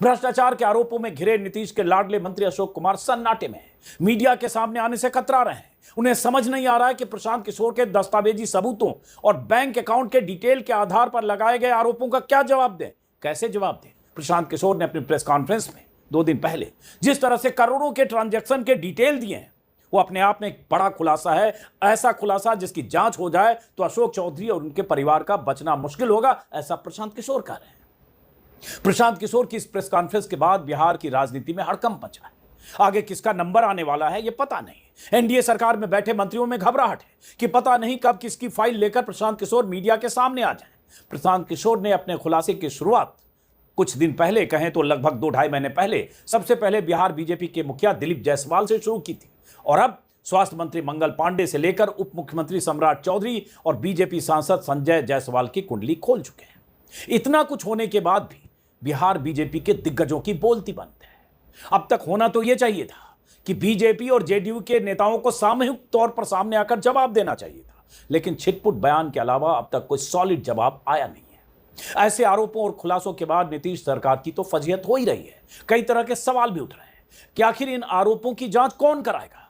भ्रष्टाचार के आरोपों में घिरे नीतीश के लाडले मंत्री अशोक कुमार सन्नाटे में हैं। मीडिया के सामने आने से कतरा रहे हैं। उन्हें समझ नहीं आ रहा है कि प्रशांत किशोर के दस्तावेजी सबूतों और बैंक अकाउंट के डिटेल के आधार पर लगाए गए आरोपों का क्या जवाब दें, कैसे जवाब दें। प्रशांत किशोर ने अपनी प्रेस कॉन्फ्रेंस में 2 दिन पहले जिस तरह से करोड़ों के ट्रांजैक्शन के डिटेल दिए हैं, वो अपने आप में एक बड़ा खुलासा है। ऐसा खुलासा जिसकी जांच हो जाए तो अशोक चौधरी और उनके परिवार का बचना मुश्किल होगा, ऐसा प्रशांत किशोर कह रहे हैं। प्रशांत किशोर की इस प्रेस कॉन्फ्रेंस के बाद बिहार की राजनीति में हड़कंप मचा है। आगे किसका नंबर आने वाला है, यह पता नहीं। एनडीए सरकार में बैठे मंत्रियों में घबराहट है कि पता नहीं कब किसकी फाइल लेकर प्रशांत किशोर मीडिया के सामने आ जाएं। प्रशांत किशोर ने अपने खुलासे की शुरुआत कुछ दिन पहले, कहें तो लगभग 2-2.5 महीने पहले, सबसे पहले बिहार बीजेपी के मुखिया दिलीप जायसवाल से शुरू की थी और अब स्वास्थ्य मंत्री मंगल पांडे से लेकर उप मुख्यमंत्री सम्राट चौधरी और बीजेपी सांसद संजय जायसवाल की कुंडली खोल चुके हैं। इतना कुछ होने के बाद भी बिहार बीजेपी के दिग्गजों की बोलती बंद है। अब तक होना तो यह चाहिए था कि बीजेपी और जेडीयू के नेताओं को सामूहिक तौर पर सामने आकर जवाब देना चाहिए था, लेकिन छिटपुट बयान के अलावा अब तक कोई सॉलिड जवाब आया नहीं है। ऐसे आरोपों और खुलासों के बाद नीतीश सरकार की तो फजीहत हो ही रही है। कई तरह के सवाल भी उठ रहे हैं कि आखिर इन आरोपों की जांच कौन कराएगा,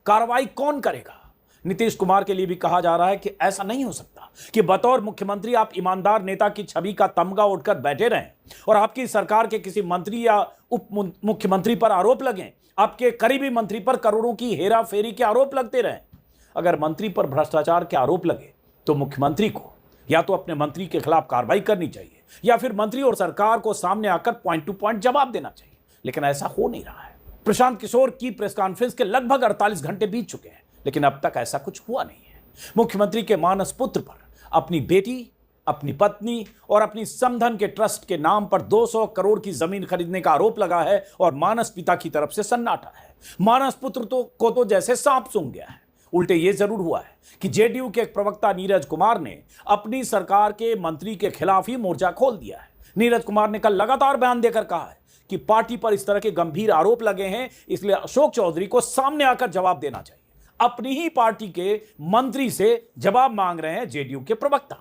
कार्रवाई कौन करेगा। नीतीश कुमार के लिए भी कहा जा रहा है कि ऐसा नहीं हो सकता कि बतौर मुख्यमंत्री आप ईमानदार नेता की छवि का तमगा उठकर बैठे रहें और आपकी सरकार के किसी मंत्री या उप मुख्यमंत्री पर आरोप लगें, आपके करीबी मंत्री पर करोड़ों की हेरा फेरी के आरोप लगते रहें। अगर मंत्री पर भ्रष्टाचार के आरोप लगे तो मुख्यमंत्री को या तो अपने मंत्री के खिलाफ कार्रवाई करनी चाहिए या फिर मंत्री और सरकार को सामने आकर पॉइंट टू पॉइंट जवाब देना चाहिए, लेकिन ऐसा हो नहीं रहा है। प्रशांत किशोर की प्रेस कॉन्फ्रेंस के लगभग 48 घंटे बीत चुके हैं, लेकिन अब तक ऐसा कुछ हुआ नहीं है। मुख्यमंत्री के मानस पुत्र पर अपनी बेटी, अपनी पत्नी और अपनी समधन के ट्रस्ट के नाम पर 200 करोड़ की जमीन खरीदने का आरोप लगा है और मानस पिता की तरफ से सन्नाटा है। मानस पुत्र को जैसे सांप सूंघ गया है। उल्टे ये जरूर हुआ है कि जेडीयू के एक प्रवक्ता नीरज कुमार ने अपनी सरकार के मंत्री के खिलाफ ही मोर्चा खोल दिया है। नीरज कुमार ने कल लगातार बयान देकर कहा है कि पार्टी पर इस तरह के गंभीर आरोप लगे हैं, इसलिए अशोक चौधरी को सामने आकर जवाब देना चाहिए। अपनी ही पार्टी के मंत्री से जवाब मांग रहे हैं जेडीयू के प्रवक्ता।